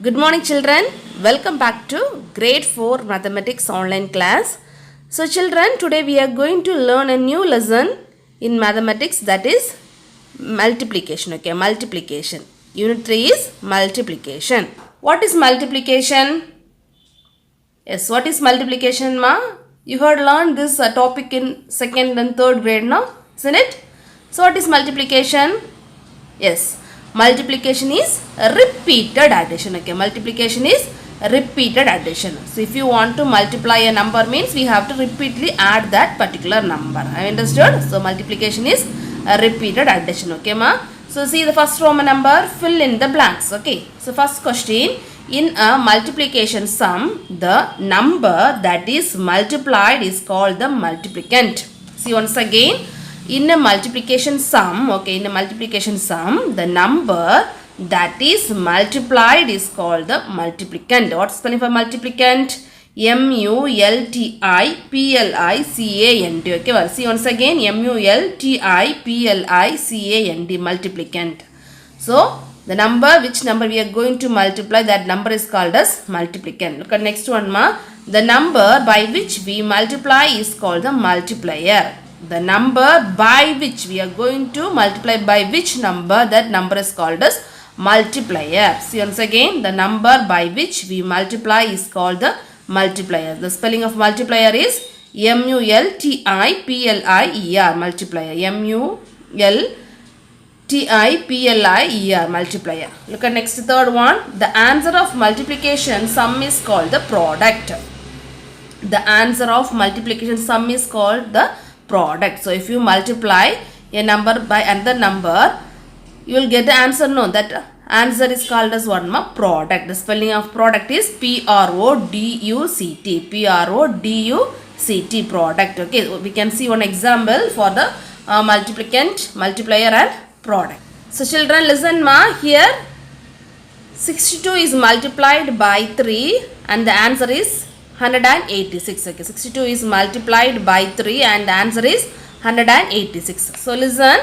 Good morning children. Welcome back to grade 4 mathematics online class. So children, today we are going to learn a new lesson in mathematics, that is multiplication. Okay, multiplication. Unit 3 is multiplication. What is multiplication? Yes, what is multiplication, ma? You had learned this topic in 2nd and 3rd grade now, isn't it? So what is multiplication? Yes, multiplication is a repeated addition. Okay, multiplication is a repeated addition. So if you want to multiply a number, means we have to repeatedly add that particular number. I understood? So multiplication is a repeated addition. Okay, ma? So see the first Roman number, fill in the blanks. Okay, so first question, in a multiplication sum, the number that is multiplied is called the multiplicand. See once again, in a multiplication sum, okay, in a multiplication sum, the number that is multiplied is called the multiplicand. What spelling for multiplicand? M-U-L-T-I-P-L-I-C-A-N-D. Okay, well, see once again, M-U-L-T-I-P-L-I-C-A-N-D, multiplicand. So, the number, which number we are going to multiply, that number is called as multiplicand. Look at next one, ma. The number by which we multiply is called the multiplier. The number by which we are going to multiply, by which number, that number is called as multiplier. See once again, the number by which we multiply is called the multiplier. The spelling of multiplier is M-U-L-T-I-P-L-I-E-R, multiplier. M-U-L-T-I-P-L-I-E-R, multiplier. Look at next third one. The answer of multiplication sum is called the product. The answer of multiplication sum is called the product. So if you multiply a number by another number, you will get the answer. No, that answer is called as what, ma? Product. The spelling of product is P-R-O-D-U-C-T. P-R-O-D-U-C-T, product. Okay, we can see one example for the multiplicand, multiplier and product. So children, listen, ma. Here 62 is multiplied by 3 and the answer is 186. Okay, 62 is multiplied by 3 and the answer is 186. So listen,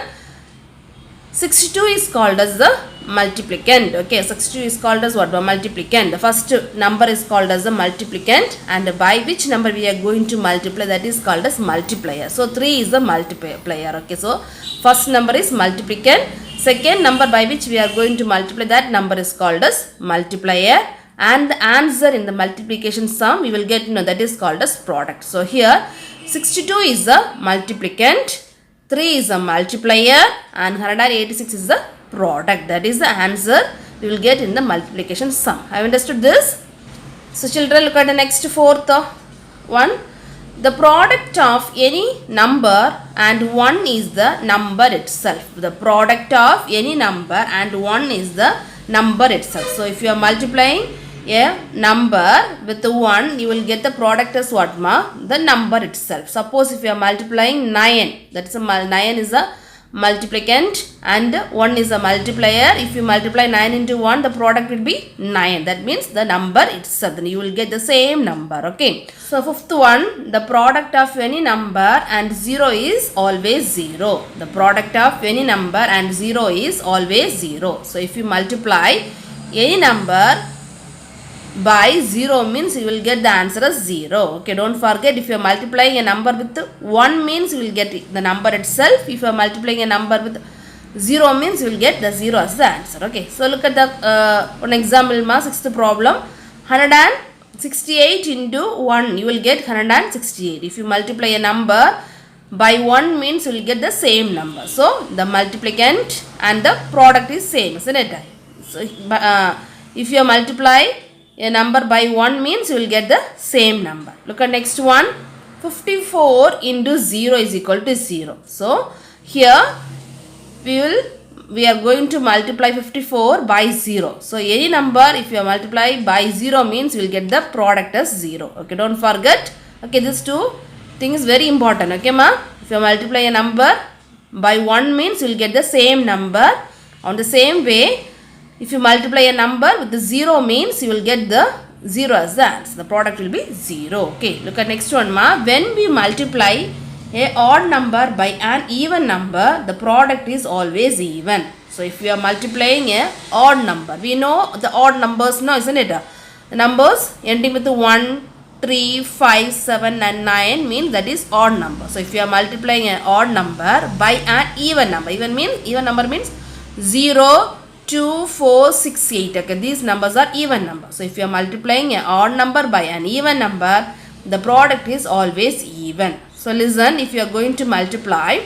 62 is called as the multiplicand. Okay, 62 is called as what? The multiplicand. The first number is called as the multiplicand, and by which number we are going to multiply, that is called as multiplier. So 3 is the multiplier. Okay, so first number is multiplicand. Second number by which we are going to multiply, that number is called as multiplier. And the answer in the multiplication sum we will get, that is called as product. So here 62 is the multiplicand, 3 is a multiplier, and 186 is the product. That is the answer we will get in the multiplication sum. Have you understood this? So children, look at the next fourth one. The product of any number and 1 is the number itself. The product of any number and 1 is the number itself. So if you are multiplying a number with 1, you will get the product as what, ma? The number itself. Suppose if you are multiplying 9, that's a 9 is a multiplicand and 1 is a multiplier. If you multiply 9 into 1, the product will be 9. That means the number itself. Then you will get the same number. Okay. So fifth one, the product of any number and 0 is always 0. The product of any number and 0 is always 0. So if you multiply any number by 0, means you will get the answer as 0. Okay, don't forget, if you are multiplying a number with 1, means you will get the number itself. If you are multiplying a number with 0, means you will get the 0 as the answer. Okay, so look at the one example, ma. Sixth problem, 168 into 1, you will get 168. If you multiply a number by 1, means you will get the same number. So the multiplicand and the product is same, isn't it? So if you multiply a number by 1, means you will get the same number. Look at next one. 54 into 0 is equal to 0. So here we are going to multiply 54 by 0. So any number, if you multiply by 0, means you will get the product as 0. Okay, don't forget. Okay, these two things very important. Okay, ma. If you multiply a number by 1, means you will get the same number. On the same way, if you multiply a number with the 0, means you will get the 0 as the answer. The product will be 0. Okay, look at next one, ma. When we multiply a odd number by an even number, the product is always even. So if we are multiplying a odd number, we know the odd numbers now, isn't it? The numbers ending with 1, 3, 5, 7 and 9 means that is odd number. So if you are multiplying an odd number by an even number, even number means 0, 2, 4, 6, 8. Okay, these numbers are even numbers. So if you are multiplying an odd number by an even number, the product is always even. So listen, if you are going to multiply,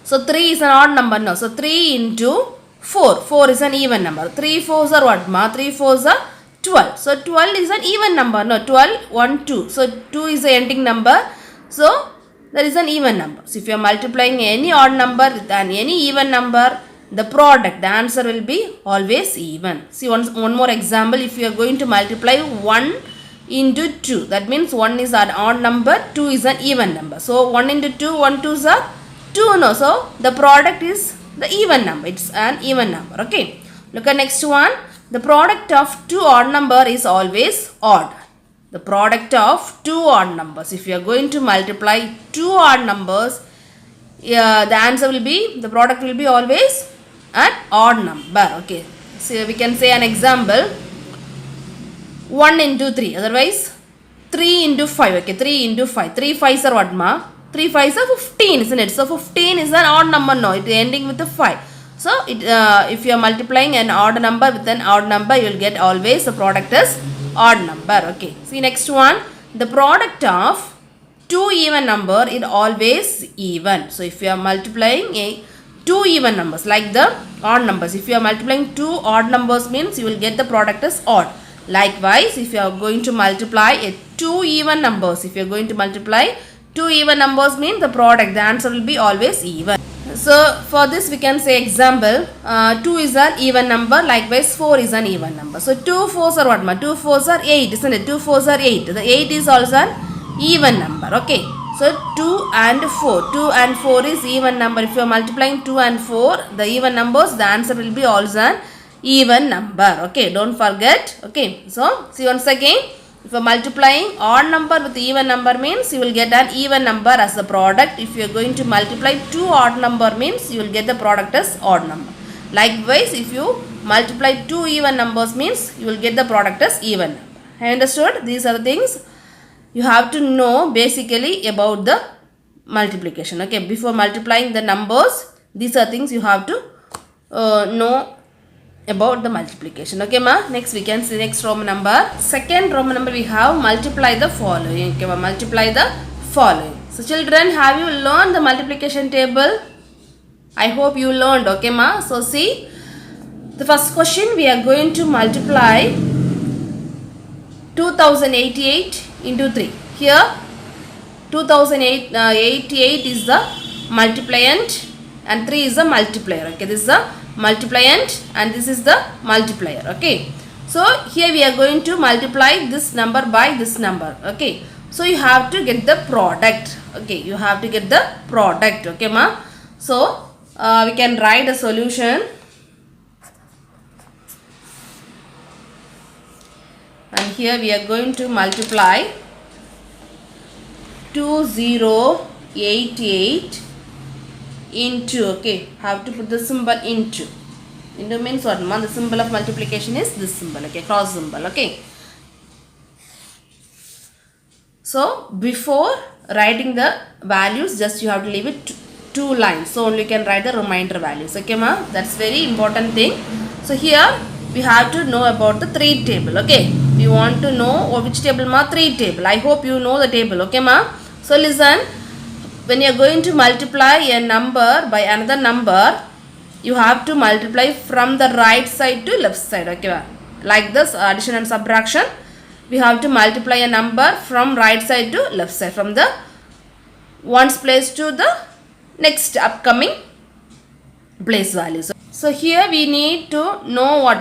so 3 is an odd number now. So 3 into 4. 4 is an even number. 3 4s are what, ma? 3 4s are 12. So 12 is an even number. No, 12, 1, 2. So 2 is the ending number. So that is an even number. So if you are multiplying any odd number with any even number, the product, the answer will be always even. See one more example. If you are going to multiply 1 into 2, that means 1 is an odd number, 2 is an even number. So 1 into 2, 1 2s are 2. No, so the product is the even number. It's an even number. Okay. Look at next one. The product of two odd number is always odd. The product of two odd numbers. If you are going to multiply two odd numbers, the answer will be, the product will be always an odd number. Okay. So we can say an example. 1 into 3. Otherwise, 3 into 5. Okay. 3 into 5. 3 5s are what, ma? 3 5s are 15, isn't it? So 15 is an odd number now. It is ending with a 5. So if you are multiplying an odd number with an odd number, you will get always the product is odd number. Okay. See next one. The product of two even number is always even. So if you are multiplying two even numbers like the odd numbers, if you are multiplying two odd numbers means you will get the product as odd. Likewise, if you are going to multiply two even numbers, if you are going to multiply two even numbers means the product, the answer will be always even. So for this we can say example, 2 is an even number, likewise 4 is an even number. So 2 4s are what, ma? 2 4s are 8, isn't it? 2 4s are 8. The 8 is also an even number. Okay. So 2 and 4. 2 and 4 is even number. If you are multiplying 2 and 4, the even numbers, the answer will be also an even number. Okay. Don't forget. Okay. So see once again. If you are multiplying odd number with even number means you will get an even number as the product. If you are going to multiply two odd number means you will get the product as odd number. Likewise, if you multiply two even numbers means you will get the product as even number. Have you understood? These are the things you have to know basically about the multiplication. Okay, before multiplying the numbers, these are things you have to know about the multiplication. Okay, ma. Next we can see next Roman number. Second Roman number we have multiply the following. Okay, ma. Multiply the following. So children, have you learned the multiplication table? I hope you learned. Okay, ma. So see, the first question we are going to multiply 2088 into 3. Here 2088 is the multipliant and 3 is the multiplier. Okay, this is the multipliant and this is the multiplier. Okay, so here we are going to multiply this number by this number. Okay, so you have to get the product. Okay, you have to get the product. Okay, ma. So we can write a solution. And here we are going to multiply 2088 into, okay, have to put the symbol into. Into means what, ma? The symbol of multiplication is this symbol, okay, cross symbol, okay. So before writing the values, just you have to leave it two lines. So only you can write the remainder values, okay, ma? That's very important thing. So here we have to know about the 3 table, okay. We want to know which table, ma? 3 table. I hope you know the table, okay, ma? So listen, when you are going to multiply a number by another number, you have to multiply from the right side to left side, okay, ma? Like this addition and subtraction, we have to multiply a number from right side to left side, from the ones place to the next upcoming place value. So here we need to know what,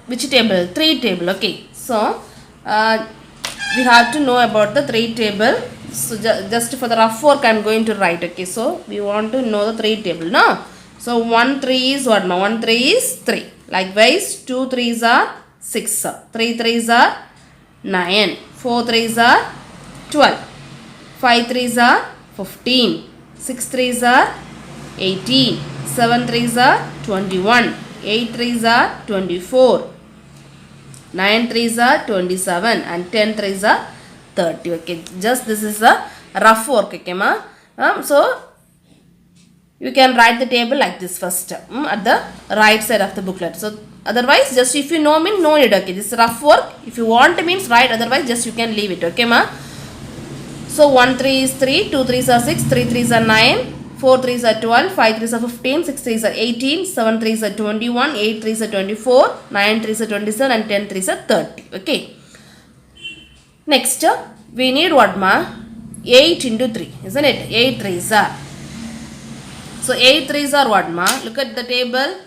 which table? 3 table, okay. So we have to know about the 3 table. So just for the rough work I am going to write, okay. So we want to know the 3 table, no? So 1 3 is what, 1 3 is 3. Likewise 2 3s are 6, 3 3s are 9, 4 3s are 12, 5 3s are 15, 6 3s are 18, 7 3s are 21, 8 3s are 24, 9 3s are 27 and 10 3s are 30. Okay, just this is a rough work. Okay, ma. So you can write the table like this first at the right side of the booklet. So otherwise, just if you know mean no need. Okay, this is rough work. If you want means write. Otherwise, just you can leave it. Okay, ma. So 1 3 is 3, 2 3s are 6, 3 3s are 9, 4 3s are 12, 5 3s are 15, 6 3s are 18, 7 3s are 21, 8 3s are 24, 9 3s are 27 and 10 3s are 30. Okay. Next, we need what ma? 8 into 3, isn't it? 8 3s are. So 8 3s are what ma? Look at the table.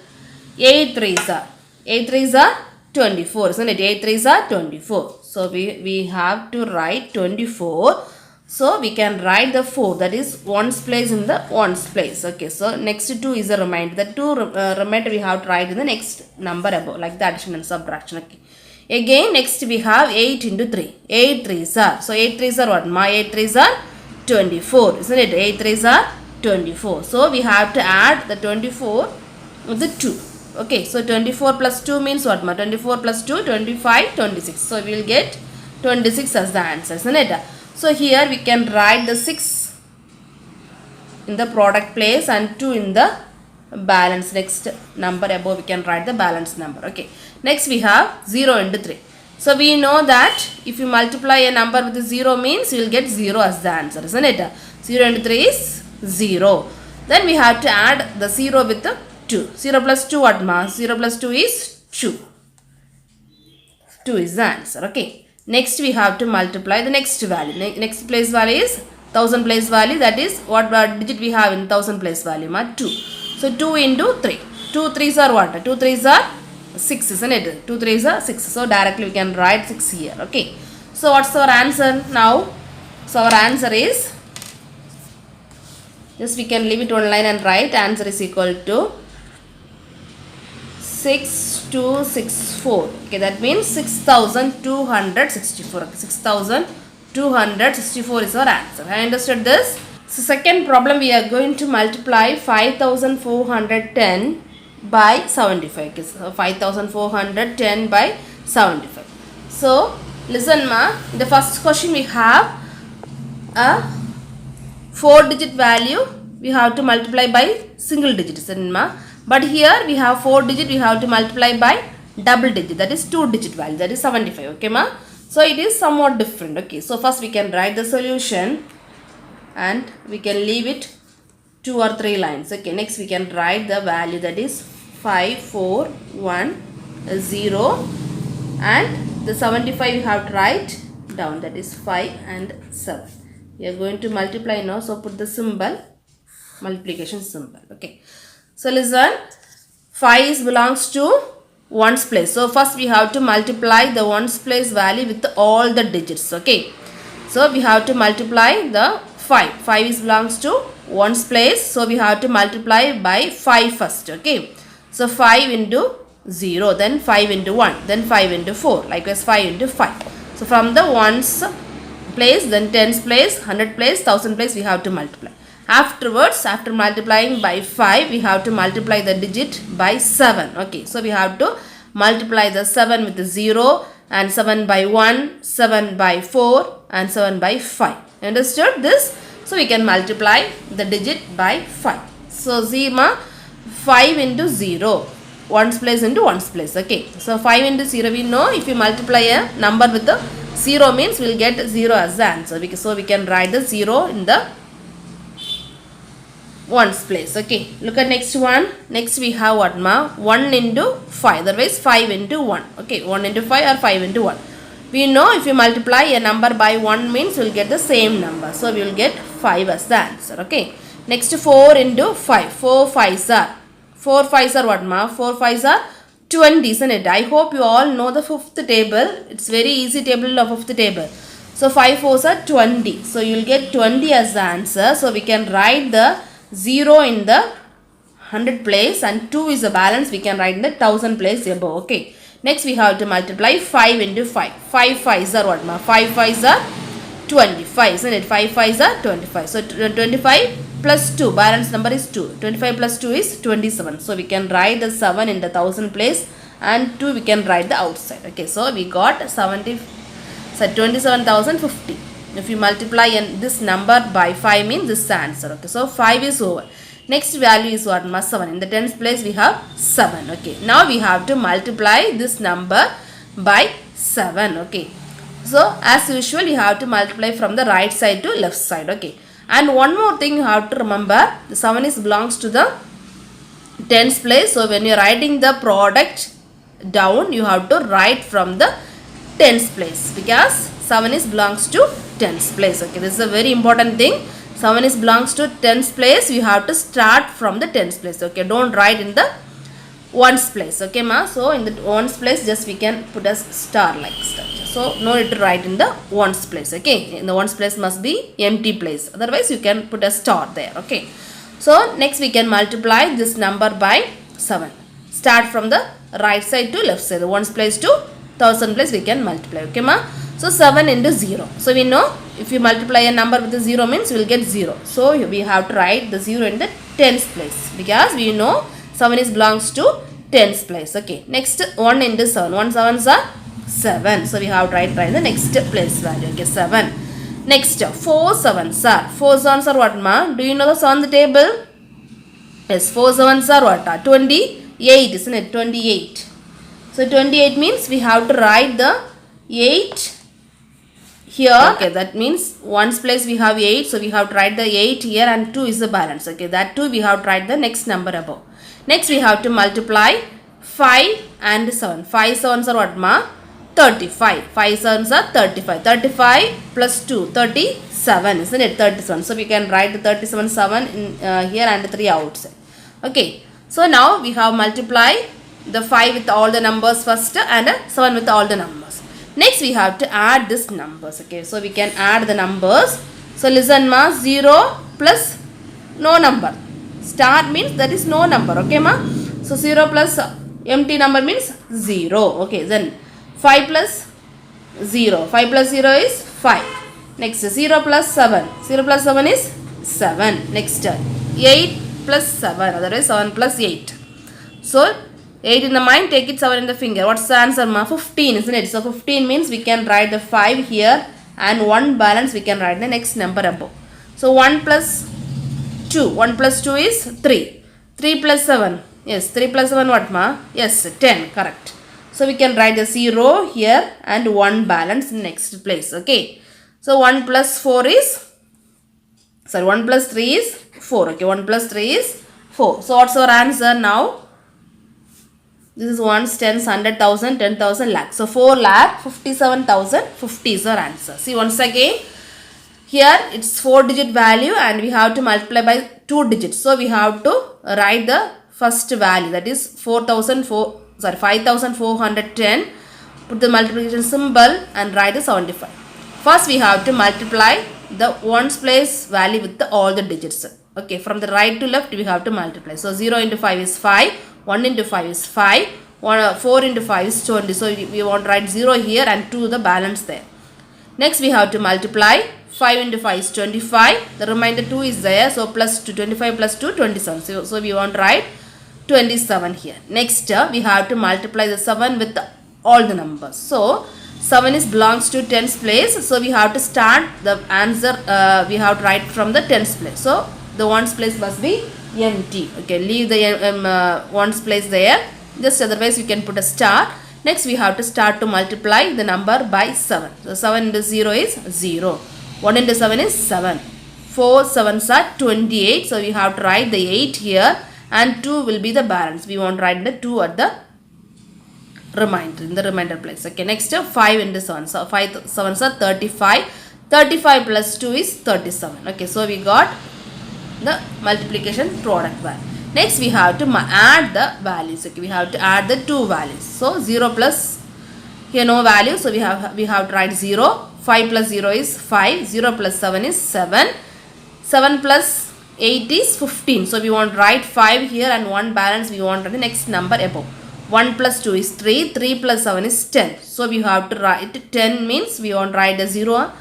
8 3s are. 8 3s are 24, isn't it? 8 3s are 24. So we have to write 24. So we can write the 4, that is ones place in the ones place. Okay, so next 2 is a remainder. The 2 remainder we have to write in the next number above, like the addition and subtraction. Okay. Again, next we have 8 into 3. 8 3s are. So 8 3s are what? My 8 3s are 24, isn't it? 8 3s are 24. So we have to add the 24 with the 2. Okay, so 24 plus 2 means what? 24 plus 2, 25, 26. So we will get 26 as the answer, isn't it? So here we can write the 6 in the product place and 2 in the balance. Next number above we can write the balance number. Okay, next we have 0 into 3. So we know that if you multiply a number with 0 means you will get 0 as the answer, isn't it? 0 into 3 is 0. Then we have to add the 0 with the 2. 0 plus 2 what ma? 0 plus 2 is 2. 2 is the answer. Okay. Next we have to multiply the next value. Next place value is 1000 place value. That is what digit we have in 1000 place value ma? 2. So 2 into 3. 2 3s are what? 2 3s are 6, isn't it? 2 3s are 6. So directly we can write 6 here. Okay. So what's our answer now? So our answer is, just we can leave it one line and write answer is equal to 6264. Okay, that means 6264. 6264 is our answer. I understood this. So second problem, we are going to multiply 5410 by 75. Okay, so 5410 by 75. So listen ma, in the first question we have a 4-digit value we have to multiply by single digit, isn't ma? But here we have 4-digit, we have to multiply by double digit, that is 2-digit value, that is 75. Okay ma? So it is somewhat different. Okay, so first we can write the solution and we can leave it 2 or 3 lines. Okay, next we can write the value, that is 5410 and the 75 we have to write down, that is 5 and 7. We are going to multiply now, so put the symbol, multiplication symbol. Okay. So listen, 5 belongs to ones place. So first we have to multiply the ones place value with all the digits. Okay. So we have to multiply the 5. 5 is belongs to ones place. So we have to multiply by 5 first. Okay. So 5 into 0, then 5 into 1, then 5 into 4. Likewise 5 into 5. So from the ones place, then tens place, 100 place, 1000 place we have to multiply. Afterwards, after multiplying by 5, we have to multiply the digit by 7. Okay, so we have to multiply the 7 with the 0 and 7 by 1, 7 by 4 and 7 by 5. Understood this? So we can multiply the digit by 5. So Zima 5 into 0. Ones place into ones place. Okay, so 5 into 0 we know if you multiply a number with the 0 means we will get 0 as the answer. So we can write the 0 in the ones place. Okay, look at next one. Next we have what ma? 1 into 5, otherwise 5 into 1. Okay, 1 into 5 or 5 into 1. We know if you multiply a number by 1 means we will get the same number. So we will get 5 as the answer. Okay, next 4 into 5. 4 5s are. 4 5s are what ma? 4 5s are 20, isn't it? I hope you all know the 5th table. It's very easy table of 5th table. So 5 4s are 20. So you will get 20 as the answer. So we can write the 0 in the 100 place and 2 is the balance we can write in the 1000 place above. Okay, next we have to multiply 5 into 5. 5 5s are what ma? 5 5s are 25, isn't it? 5 5s are 25. So 25 plus 2, balance number is 2. 25 plus 2 is 27. So we can write the 7 in the 1000 place and 2 we can write the outside. Okay, so we got 27,050. If you multiply this number by 5 means this is the answer. Okay, so 5 is over. Next value is what? 7. In the tens place we have 7. Okay, now we have to multiply this number by 7. Okay, so as usual you have to multiply from the right side to left side. Okay, and one more thing you have to remember, the 7 is belongs to the tens place. So when you are writing the product down, you have to write from the tens place because 7 is belongs to tens place. Okay, this is a very important thing. 7 is belongs to tens place. You have to start from the tens place. Okay, don't write in the ones place. Okay ma, so in the ones place just we can put a star like structure. So no need to write in the ones place. Okay, in the ones place must be empty place, otherwise you can put a star there. Okay, so next we can multiply this number by 7. Start from the right side to left side. The ones place to 1000 place we can multiply. Okay ma, so 7 into 0. So we know if you multiply a number with the 0 means you will get 0. So we have to write the 0 in the tens place because we know 7 is belongs to tens place. Okay, next 1 into 7. 1 sevens are 7. So we have to write the next place value. Okay, 7. Next 4 sevens are. 4 sevens are what ma? Do you know the on the table? Yes, 4 sevens are what? 28, isn't it? 28. So 28 means we have to write the 8 here. Okay, that means ones place we have 8. So we have to write the 8 here and 2 is the balance. Okay, that 2 we have to write the next number above. Next we have to multiply 5 and 7. 5 sevens are what ma? 35. 5 sevens are 35. 35 plus 2, 37, isn't it? 37. So we can write the 37 7 in here and 3 outside. Okay, so now we have multiply the 5 with all the numbers first and 7 with all the numbers. Next we have to add this numbers. Okay, so we can add the numbers. So listen ma, 0 plus no number. Star means that is no number. Okay ma, so 0 plus empty number means 0. Okay, then 5 plus 0. 5 plus 0 is 5. Next 0 plus 7. 0 plus 7 is 7. Next 8 plus 7. Otherwise 7 plus 8. So 8 in the mind, take it 7 in the finger. What's the answer ma? 15, isn't it? So 15 means we can write the 5 here and 1 balance we can write the next number above. So 1 plus 2. 1 plus 2 is 3. 3 plus 7. Yes, 3 plus 7 what ma? Yes, 10. Correct. So we can write the 0 here and 1 balance in next place. Okay. So 1 plus 4 is, sorry, 1 plus 3 is 4. Okay, 1 plus 3 is 4. So what's our answer now? This is ones, tens, 100,000, 10,000, lakh. So 4,57,050 is our answer. See once again. Here it's 4-digit value and we have to multiply by 2 digits. So we have to write the first value, that is 5,410. Put the multiplication symbol and write the 75. First we have to multiply the ones place value with all the digits. Okay, from the right to left we have to multiply. So 0 into 5 is 5. 1 into 5 is 5. 4 into 5 is 20. So we want to write 0 here and 2 the balance there. Next we have to multiply 5 into 5 is 25. The remainder 2 is there. So plus 2, 25 plus 2, 27. So we want to write 27 here. Next we have to multiply the 7 with all the numbers. So 7 is belongs to tens place. So we have to start the answer. We have to write from the tens place. So the ones place must be empty. Okay, leave the ones place there. Just otherwise you can put a star. Next we have to start to multiply the number by 7. So 7 into 0 is 0. 1 into 7 is 7. 4 7s are 28. So we have to write the 8 here and 2 will be the balance. We want to write the 2 at the remainder, in the remainder place. Okay, next 5 into 7. So 5 7s are 35. 35 plus 2 is 37. Okay, so we got the multiplication product value. Next we have to add the values. Okay, we have to add the 2 values. So 0 plus, here no value, so we have to write 0. 5 plus 0 is 5. 0 plus 7 is 7. 7 plus 8 is 15. So we want to write 5 here and 1 balance we want the next number above. 1 plus 2 is 3. 3 plus 7 is 10. So we have to write 10 means we want to write a 0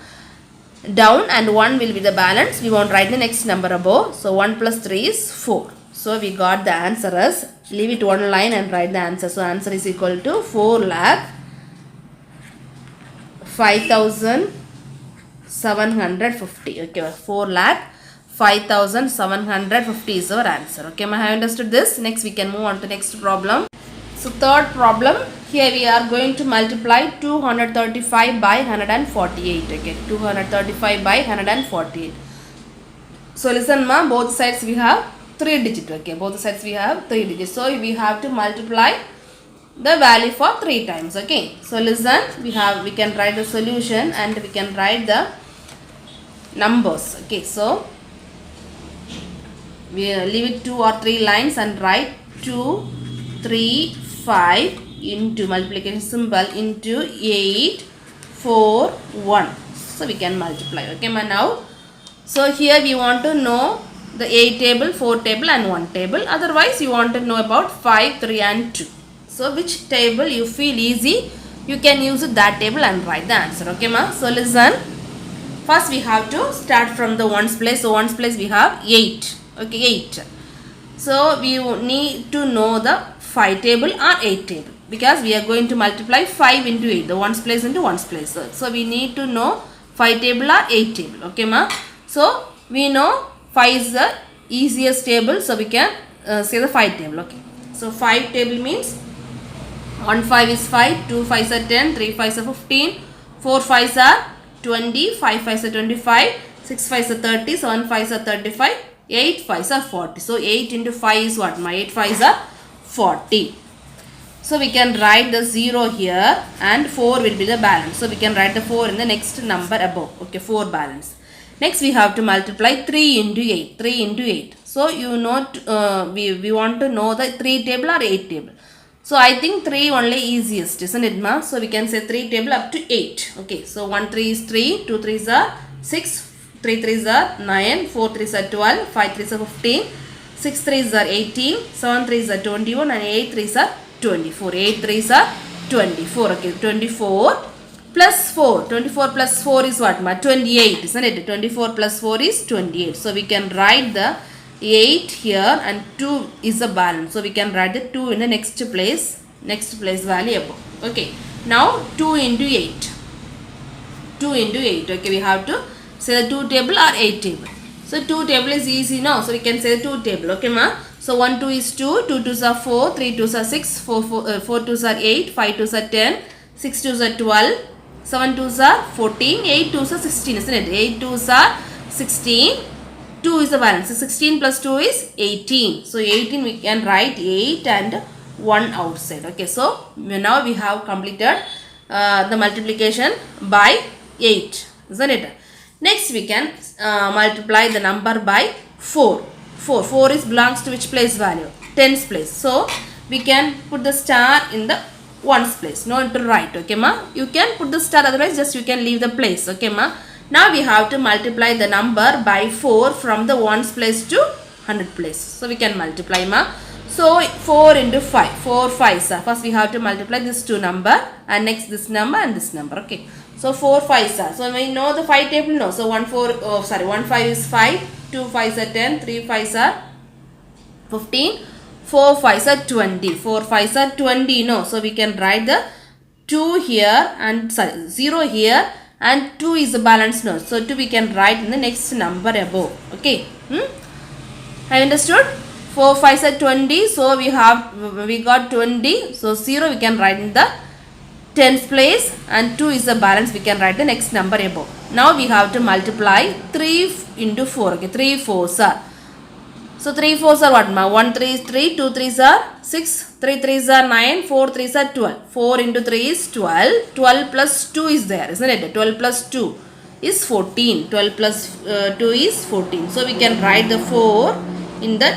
down and 1 will be the balance. We want to write the next number above. So 1 plus 3 is 4. So we got the answer as, leave it one line and write the answer. So answer is equal to 4,05,750. Okay, 4,05,750 is our answer. Okay, I have understood this. Next we can move on to next problem. So third problem, here we are going to multiply 235 by 148. Okay, 235 by 148. So listen ma, both sides we have 3 digits. Okay, both sides we have 3 digits. So we have to multiply the value for 3 times. Okay, so listen, we can write the solution and we can write the numbers. Okay, so we leave it 2 or 3 lines and write 2, 3, 5 into multiplication symbol into 8, 4, 1. So we can multiply. Okay, now. So here we want to know the 8 table, 4 table and 1 table. Otherwise you want to know about 5, 3 and 2. So which table you feel easy, you can use that table and write the answer. Okay ma. So listen. First we have to start from the ones place. So ones place we have 8. Okay, 8. So we need to know the 5 table or 8 table, because we are going to multiply 5 into 8, the ones place into ones place. So we need to know 5 table or 8 table. Okay ma. So we know 5 is the easiest table, so we can say the 5 table. Okay, so 5 table means 1 5 is 5, 2 5s are 10, 3 5s are 15, 4 5s are 20, 5 5s are 25, 6 5s are 30, 7 5s are 35, 8 5s are 40. So 8 into 5 is what? My 8 5s are 40. So we can write the 0 here and 4 will be the balance. So we can write the 4 in the next number above. Okay, 4 balance. Next we have to multiply 3 into 8. 3 into 8. So you know we want to know the 3 table or 8 table. So I think 3 only easiest, isn't it ma? So we can say 3 table up to 8. Okay, so 1 3 is 3, 2 3s are 6, 3 3s are 9, 4 3s are 12, 5 3s are 15, 6 3s are 18, 7 3s are 21 and 8 3s are 24. 8 3s are 24. Okay, 24 plus 4. 24 plus 4 is what ma? 28, isn't it? 24 plus 4 is 28. So we can write the 8 here and 2 is the balance. So we can write the 2 in the next place value above. Okay, now 2 into 8. 2 into 8. Okay, we have to say the 2 table or 8 table. So 2 table is easy now. So we can say the 2 table. Okay ma. So 1 2 is 2, 2 2s are 4, 3 2s are 6, 4 2s are 8, 5 2s are 10, 6 2s are 12, 7 2s are 14, 8 2s are 16, isn't it? 8 2s are 16, 2 is the balance. So 16 plus 2 is 18. So 18 we can write 8 and 1 outside. Okay, so now we have completed the multiplication by 8, isn't it? Next we can multiply the number by 4. 4 is belongs to which place value? Tens place. So we can put the star in the ones place. No need to write. Okay ma. You can put the star, otherwise just you can leave the place. Okay ma. Now we have to multiply the number by 4 from the ones place to 100 place. So we can multiply ma. So 4 into 5. 4 5s are. First we have to multiply this 2 number and next this number and this number. Okay. So 4 5s are. So we know the 5 table. No. So 1 5 is 5. 2 5s are 10. 3 5s are 15. 4 5s are 20. 4 5s are 20. No. So we can write the 2 here and 0 here and 2 is the balance. No. So 2 we can write in the next number above. Okay. Have you understood? 4 5s are 20. So we got 20. So 0 we can write in the tens place and 2 is the balance. We can write the next number above. Now we have to multiply 3 into 4. Okay, 3 4s are. So 3 4s are what ma? 1 3 is 3, 2 3s are 6, 3 3s are 9, 4 3s are 12. 4 into 3 is 12. 12 plus 2 is there, isn't it? 12 plus 2 is 14. 12 plus 2 is 14. So we can write the 4 in the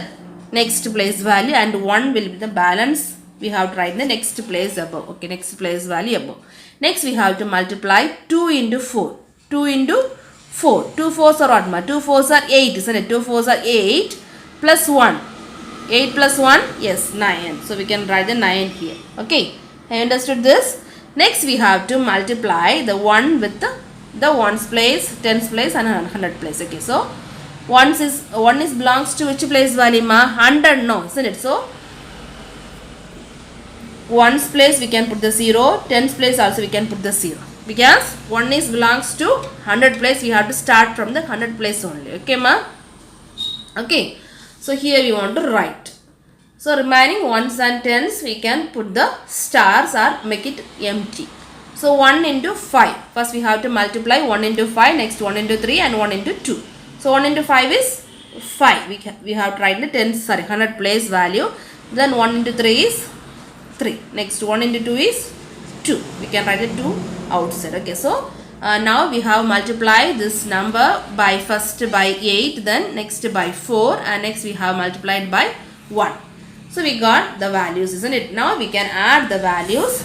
next place value and 1 will be the balance. We have to write the next place above. Okay, next place value above. Next we have to multiply 2 into 4. 2 into 4. 2 4s are what ma? 2 4s are 8, isn't it? 2 4s are 8 plus 1. 8 plus 1, yes, 9. So we can write the 9 here. Okay, have you understood this? Next we have to multiply the 1 with the the ones place, tens place and 100 place. Okay, so one is belongs to which place value ma? 100, no, isn't it? So ones place we can put the 0, tens place also we can put the 0, because 1 is belongs to 100 place. We have to start from the 100 place only. Okay ma? Okay, so here we want to write. So remaining ones and tens we can put the stars or make it empty. So 1 into 5, first we have to multiply 1 into 5, next 1 into 3 and 1 into 2. So 1 into 5 is 5, we have to write the 100 place value. Then 1 into 3 is 3, next 1 into 2 is 2, we can write it 2 outside. Okay, so now we have multiplied this number by first by 8, then next by 4 and next we have multiplied by 1. So we got the values, isn't it? Now we can add the values.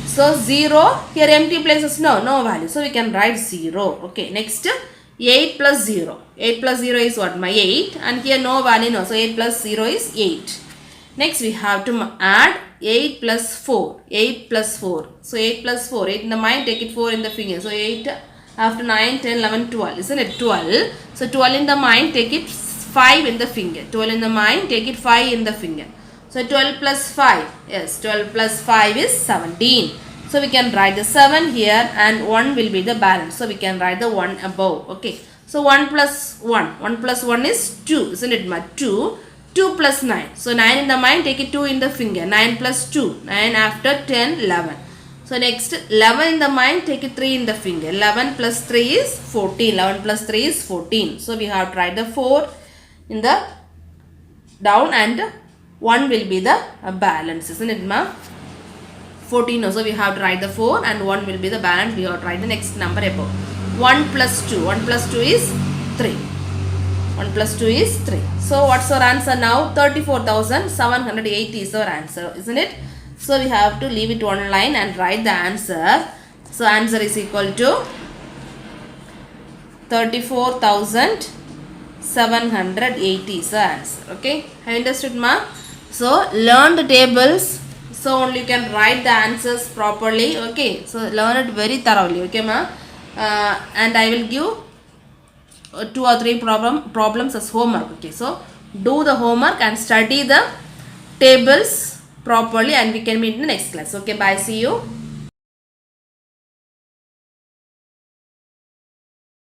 So 0, here empty places, no value, so we can write 0. Okay, next 8 plus 0, 8 plus 0 is what? My 8, and here no value, no, so 8 plus 0 is 8. Next we have to add 8 plus 4, 8 plus 4, so 8 plus 4, 8 in the mind, take it 4 in the finger, so 8 after 9, 10, 11, 12, isn't it? 12, so 12 in the mind, take it 5 in the finger, 12 in the mind, take it 5 in the finger. So 12 plus 5, yes, 12 plus 5 is 17. So we can write the 7 here and 1 will be the balance. So we can write the 1 above. Okay. So 1 plus 1, 1 plus 1 is 2, isn't it? 2, 2 plus 9. So 9 in the mind, take it 2 in the finger. 9 plus 2, 9 after 10, 11. So next 11 in the mind, take it 3 in the finger. 11 plus 3 is 14. 11 plus 3 is 14. So we have to write the 4 in the down and 1 will be the balance, isn't it ma? 14, so we have to write the 4 and 1 will be the balance. We have to write the next number above. 1 plus 2, 1 plus 2 is 3. 1 plus 2 is 3. So what's our answer now? 34,780 is our answer, isn't it? So we have to leave it one line and write the answer. So answer is equal to 34,780 is the answer. Okay, have you understood ma? So learn the tables, so only you can write the answers properly. Okay, so learn it very thoroughly. Okay ma? And I will give 2 or 3 problems as homework. Okay, so do the homework and study the tables properly, and we can meet in the next class. Okay, bye, see you.